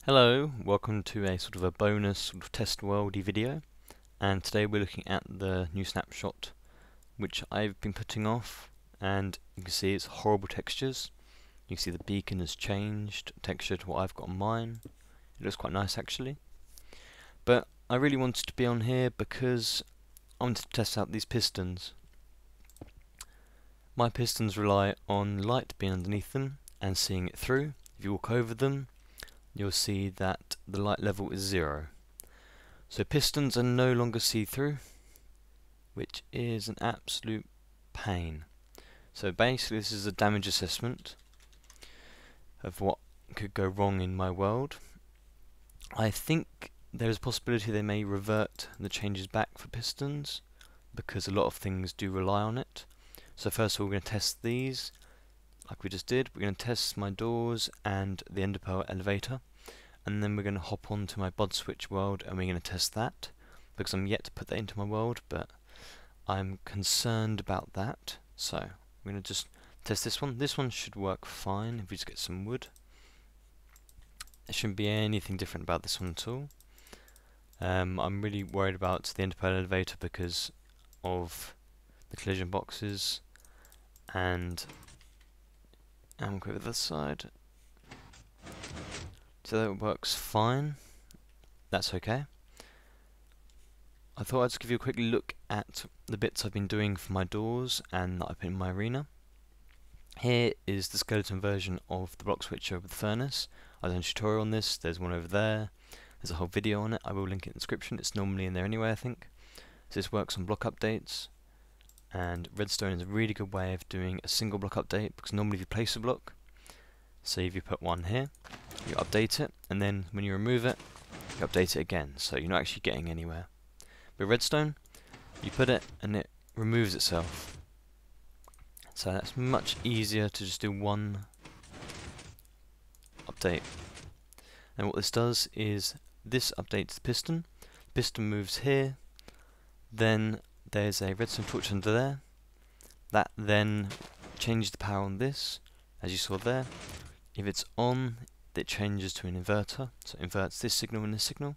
Hello, welcome to a sort of a bonus sort of test worldy video, and today we're looking at the new snapshot which I've been putting off, and you can see it's horrible textures. You can see the beacon has changed texture to what I've got on mine. It looks quite nice actually, but I really wanted to be on here because I wanted to test out these pistons. My pistons rely on light being underneath them and seeing it through. If you walk over them, you'll see that the light level is 0. So pistons are no longer see-through, which is an absolute pain. So basically this is a damage assessment of what could go wrong in my world. I think there is a possibility they may revert the changes back for pistons, because a lot of things do rely on it. So first of all we're going to test these. Like we just did, we're going to test my doors and the ender pearl elevator, and then we're going to hop on to my bod switch world and we're going to test that, because I'm yet to put that into my world, but I'm concerned about that. So we're going to just test this one. This one should work fine if we just get some wood. There shouldn't be anything different about this one at all. I'm really worried about the ender pearl elevator because of the collision boxes, and we'll go to the other side. So that works fine. That's okay. I thought I'd just give you a quick look at the bits I've been doing for my doors and that I put in my arena. Here is the skeleton version of the block switcher with the furnace. I've done a tutorial on this. There's one over there. There's a whole video on it. I will link it in the description. It's normally in there anyway, I think. So this works on block updates, and Redstone is a really good way of doing a single block update, because normally if you place a block, say if you put one here, you update it, and then when you remove it, you update it again, so you're not actually getting anywhere. With Redstone, you put it and it removes itself. So that's much easier to just do one update. And what this does is this updates the piston. Piston moves here, then there's a redstone torch under there. That then changes the power on this, as you saw there. If it's on, it changes to an inverter, so it inverts this signal and this signal.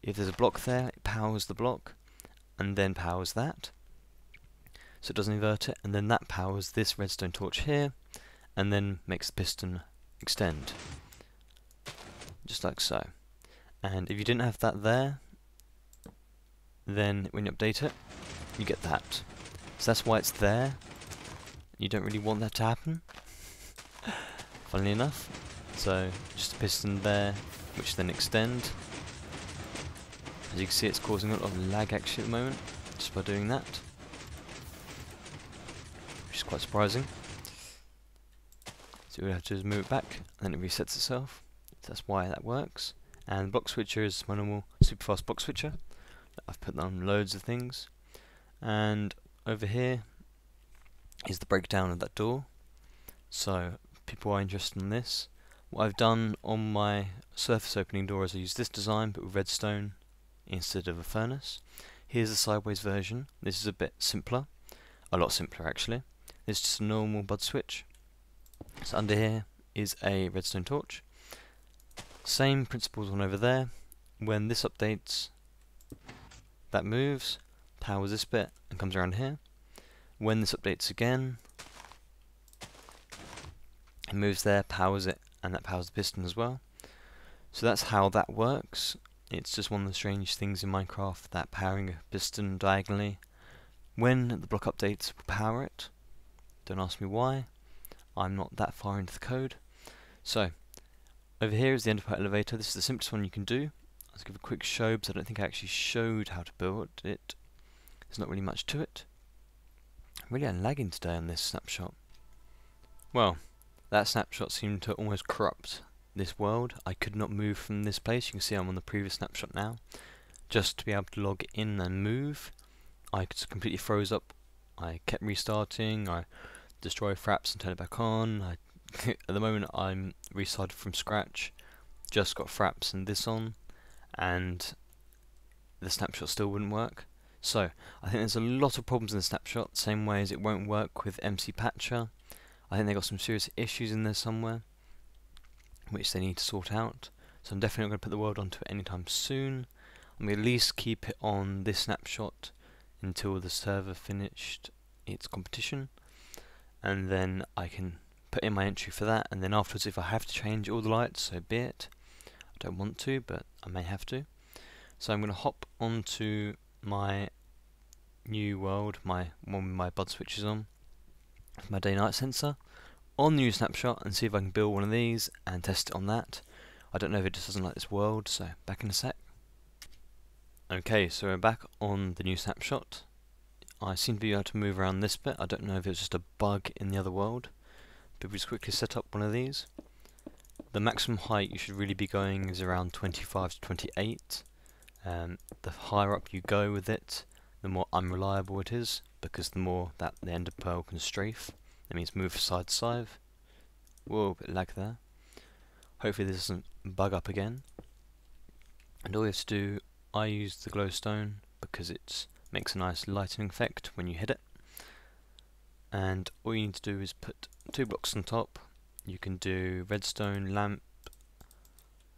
If there's a block there, it powers the block, and then powers that. So it doesn't invert it, and then that powers this redstone torch here, and then makes the piston extend. Just like so. And if you didn't have that there, then when you update it, you get that. So that's why it's there. You don't really want that to happen, funnily enough. So just a piston there, which then extend. As you can see, it's causing a lot of lag actually at the moment, just by doing that, which is quite surprising. So we have to just move it back, and then it resets itself. So that's why that works. And the block switcher is my normal super fast block switcher. I've put on loads of things. And over here is the breakdown of that door. So people are interested in this. What I've done on my surface opening door is I use this design but with redstone instead of a furnace. Here's the sideways version. This is a bit simpler, a lot simpler actually. It's just a normal bud switch. So under here is a redstone torch. Same principles on over there. When this updates, that moves, powers this bit and comes around here. When this updates again, it moves there, powers it, and that powers the piston as well. So that's how that works. It's just one of the strange things in Minecraft, that powering a piston diagonally. When the block updates will power it. Don't ask me why. I'm not that far into the code. So over here is the ender pearl elevator. This is the simplest one you can do. I'll give a quick show because I don't think I actually showed how to build it. There's not really much to it. Really, I'm lagging today on this snapshot. Well, that snapshot seemed to almost corrupt this world. I could not move from this place. You can see I'm on the previous snapshot now. Just to be able to log in and move, I just completely froze up. I kept restarting. I destroyed fraps and turned it back on. At the moment, I'm restarted from scratch. Just got fraps and this on, and the snapshot still wouldn't work. So I think there's a lot of problems in the snapshot, same way as it won't work with MC Patcher. I think they got some serious issues in there somewhere, which they need to sort out. so I'm definitely not going to put the world onto it anytime soon. I'm going to at least keep it on this snapshot until the server finished its competition, and then I can put in my entry for that, and then afterwards if I have to change all the lights, so be it. I don't want to, but I may have to. So I'm going to hop onto my new world, my one with my bud switches on, with my day-night sensor, on the new snapshot, and see if I can build one of these and test it on that. I don't know if it just doesn't like this world, so back in a sec. Okay, so we're back on the new snapshot. I seem to be able to move around this bit. I don't know if it's just a bug in the other world, but we just quickly set up one of these. The maximum height you should really be going is around 25 to 28. The higher up you go with it, the more unreliable it is, because the more that the ender pearl can strafe. That means move side to side. Whoa, a bit of lag there. Hopefully this doesn't bug up again. And all you have to do, I use the glowstone because it makes a nice lighting effect when you hit it. And all you need to do is put 2 blocks on top. You can do redstone lamp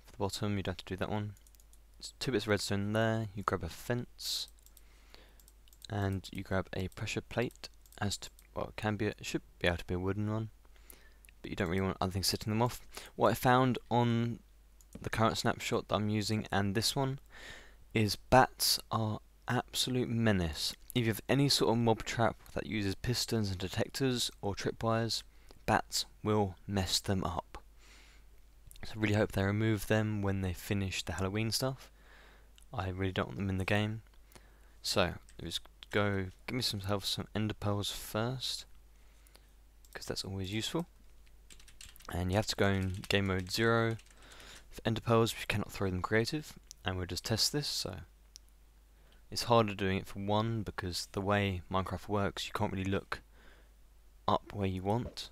for the bottom, you don't have to do that one. It's 2 bits of redstone there, you grab a fence, and you grab a pressure plate, as to, well, it should be able to be a wooden one, but you don't really want other things setting them off. What I found on the current snapshot that I'm using and this one is bats are absolute menace. If you have any sort of mob trap that uses pistons and detectors or tripwires, bats will mess them up. So I really hope they remove them when they finish the Halloween stuff. I really don't want them in the game. So let's go give myself some ender pearls first, because that's always useful. And you have to go in game mode 0 for ender pearls, but you cannot throw them creative. And we'll just test this. So it's harder doing it for 1 because the way Minecraft works, you can't really look up where you want.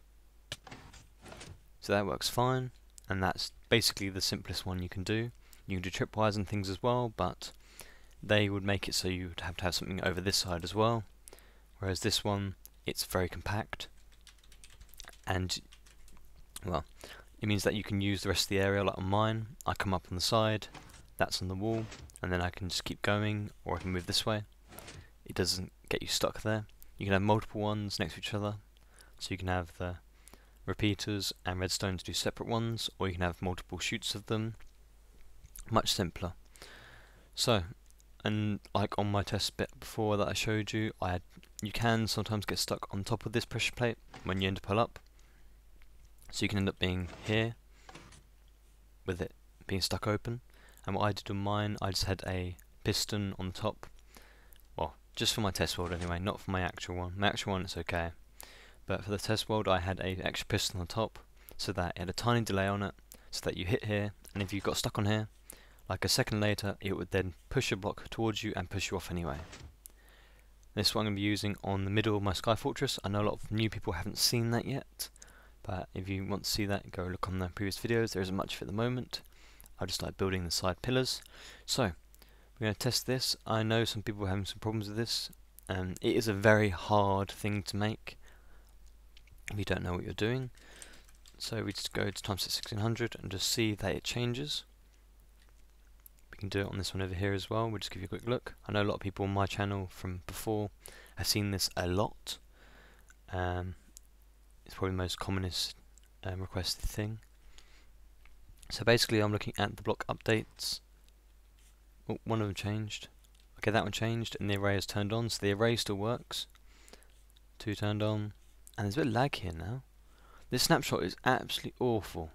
So that works fine, and that's basically the simplest one you can do. You can do tripwires and things as well, but they would make it so you would have to have something over this side as well. Whereas this one, it's very compact, and well, it means that you can use the rest of the area. Like on mine, I come up on the side, that's on the wall, and then I can just keep going, or I can move this way. It doesn't get you stuck there. You can have multiple ones next to each other, so you can have the repeaters and redstone to do separate ones, or you can have multiple shoots of them. Much simpler. So, and like on my test bit before that I showed you, you can sometimes get stuck on top of this pressure plate when you ender pearl up. So you can end up being here with it being stuck open. And what I did on mine, I just had a piston on the top. Well, just for my test world anyway, not for my actual one. My actual one, it's okay. But for the test world, I had a extra piston on top, so that it had a tiny delay on it, so that you hit here, and if you got stuck on here, like a second later, it would then push a block towards you and push you off anyway. This is what I'm going to be using on the middle of my Sky Fortress. I know a lot of new people haven't seen that yet, but if you want to see that, go look on the previous videos. There isn't much of it at the moment. I just like building the side pillars. So, we're going to test this. I know some people are having some problems with this, and it is a very hard thing to make if you don't know what you're doing. So we just go to times 1600 and just see that it changes. We can do it on this one over here as well. We'll just give you a quick look. I know a lot of people on my channel from before have seen this a lot. It's probably the most commonest requested thing. So basically I'm looking at the block updates. Oh, one of them changed. Okay, that one changed and the array is turned on, so the array still works. 2 turned on. And there's a bit of lag here now. This snapshot is absolutely awful.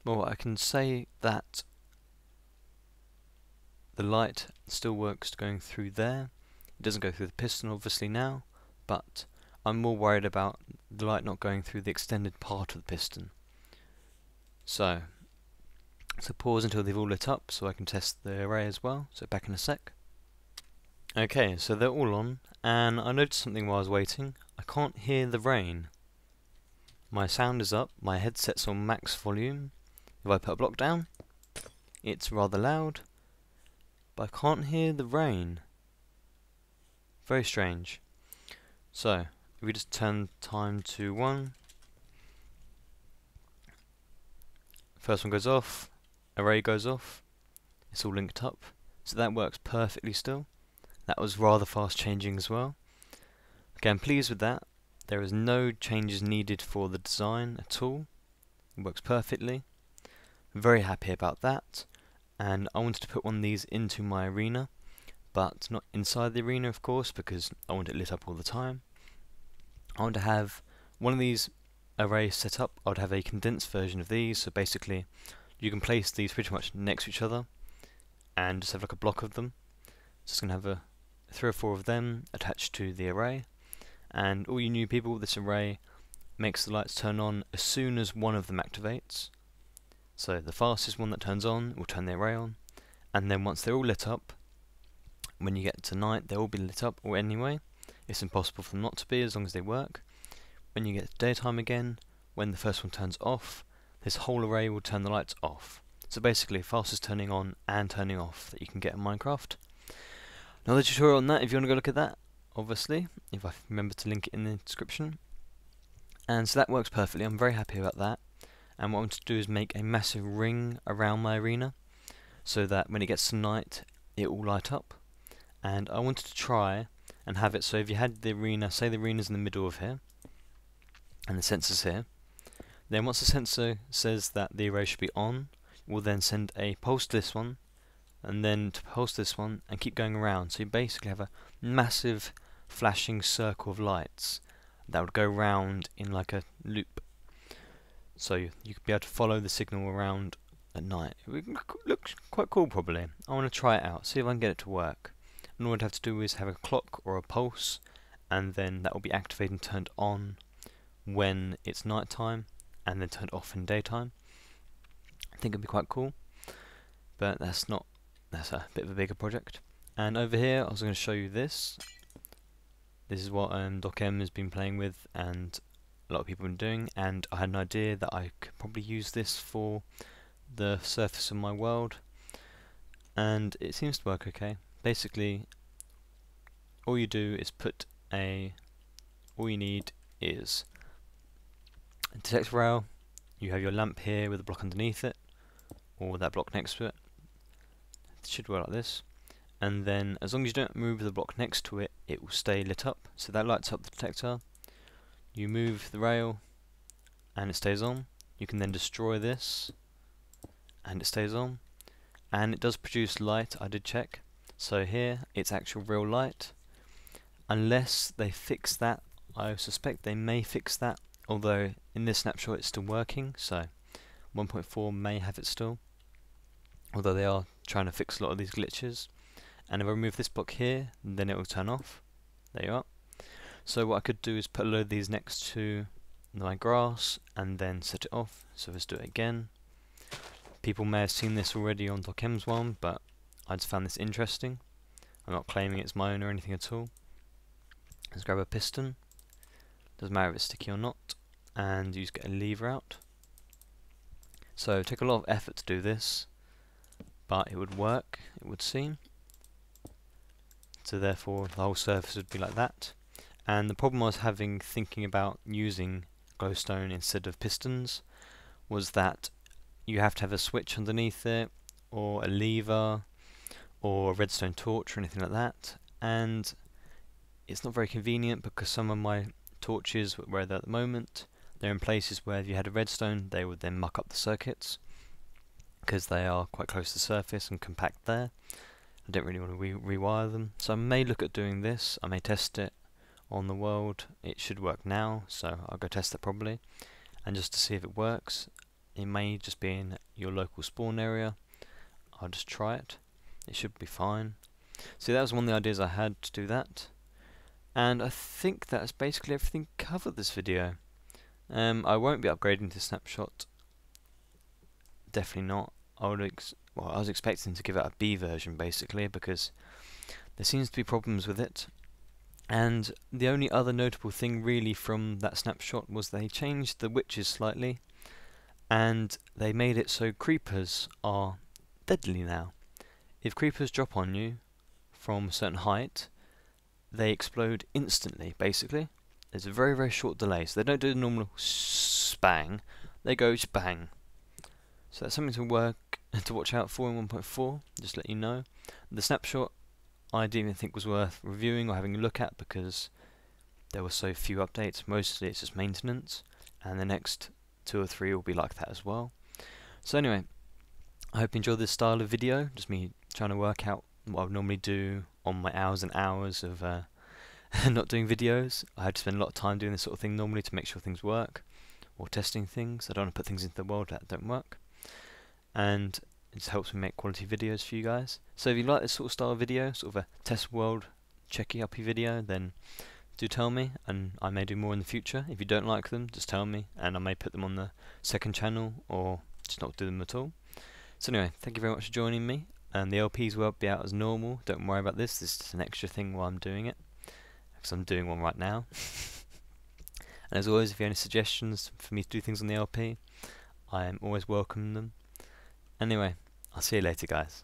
Well, I can say that the light still works going through there. It doesn't go through the piston obviously now, but I'm more worried about the light not going through the extended part of the piston. So pause until they've all lit up so I can test the array as well. So back in a sec. Okay, so they're all on, and I noticed something while I was waiting. I can't hear the rain. My sound is up, my headset's on max volume. If I put a block down, it's rather loud, but I can't hear the rain. Very strange. So, if we just turn time to 1, first one goes off, array goes off, it's all linked up. So that works perfectly still. That was rather fast changing as well. Okay, I'm pleased with that. There is no changes needed for the design at all. It works perfectly. I'm very happy about that. And I wanted to put one of these into my arena, but not inside the arena, of course, because I want it lit up all the time. I want to have one of these arrays set up. I would have a condensed version of these, so basically you can place these pretty much next to each other and just have like a block of them. So it's going to have 3 or 4 of them attached to the array, and all you new people, this array makes the lights turn on as soon as one of them activates. So the fastest one that turns on will turn the array on, and then once they're all lit up, when you get to night they'll all be lit up, or anyway, it's impossible for them not to be as long as they work. When you get to daytime again, when the first one turns off, this whole array will turn the lights off. So basically fastest turning on and turning off that you can get in Minecraft. Another tutorial on that if you want to go look at that, obviously, if I remember to link it in the description. And so that works perfectly. I'm very happy about that. And what I want to do is make a massive ring around my arena so that when it gets to night it will light up. And I wanted to try and have it so if you had the arena, say the arena's in the middle of here and the sensor's here, then once the sensor says that the array should be on, we'll then send a pulse to this one and then to pulse this one and keep going around. So you basically have a massive flashing circle of lights that would go round in like a loop. So you could be able to follow the signal around at night. It would look quite cool probably. I want to try it out, see if I can get it to work. And all I'd have to do is have a clock or a pulse, and then that will be activated and turned on when it's night time, and then turned off in daytime. I think it'd be quite cool, but that's a bit of a bigger project. And over here I was going to show you this. This is what DocM has been playing with and a lot of people have been doing, and I had an idea that I could probably use this for the surface of my world, and it seems to work okay. Basically all you do is all you need is a detector rail. You have your lamp here with a block underneath it, or that block next to it. It should work like this, and then as long as you don't move the block next to it, it will stay lit up. So that lights up the detector. You move the rail and it stays on. You can then destroy this and it stays on, and it does produce light. I did check, so here it's actual real light. Unless they fix that, I suspect they may fix that, although in this snapshot it's still working, so 1.4 may have it still, although they are trying to fix a lot of these glitches. And if I remove this block here, then it will turn off. There you are. So what I could do is put a load of these next to my grass and then set it off. So let's do it again. People may have seen this already on DocM's one, but I just found this interesting. I'm not claiming it's my own or anything at all. Let's grab a piston. Doesn't matter if it's sticky or not. And you just get a lever out. So it took a lot of effort to do this, but it would work, it would seem. So therefore the whole surface would be like that. And the problem I was having thinking about using glowstone instead of pistons was that you have to have a switch underneath it, or a lever, or a redstone torch or anything like that, and it's not very convenient because some of my torches where they're at the moment, they're in places where if you had a redstone they would then muck up the circuits because they are quite close to the surface and compact there. I don't really want to rewire them, so I may look at doing this. I may test it on the world. It should work now, so I'll go test it probably, and just to see if it works. It may just be in your local spawn area. I'll just try it. It should be fine. So that was one of the ideas I had to do that, and I think that's basically everything covered this video. I won't be upgrading to Snapshot. Definitely not. I was expecting to give it a B version basically, because there seems to be problems with it. And the only other notable thing really from that snapshot was they changed the witches slightly, and they made it so creepers are deadly now. If creepers drop on you from a certain height, they explode instantly basically. There's a very, very short delay, so they don't do the normal spang, they go spang. So that's something to work to watch out for in 1.4, just let you know. The snapshot I didn't even think was worth reviewing or having a look at because there were so few updates. Mostly it's just maintenance, and the next 2 or 3 will be like that as well. So anyway, I hope you enjoyed this style of video, just me trying to work out what I would normally do on my hours and hours of not doing videos. I had to spend a lot of time doing this sort of thing normally to make sure things work, or testing things. I don't want to put things into the world that don't work, and it just helps me make quality videos for you guys. So if you like this sort of style of video, sort of a test world checky uppy video, then do tell me, and I may do more in the future. If you don't like them, just tell me, and I may put them on the second channel, or just not do them at all. So anyway, thank you very much for joining me, and the LPs will be out as normal. Don't worry about this. This is just an extra thing while I'm doing it, because I'm doing one right now. And as always, if you have any suggestions for me to do things on the LP, I am always welcoming them. Anyway, I'll see you later, guys.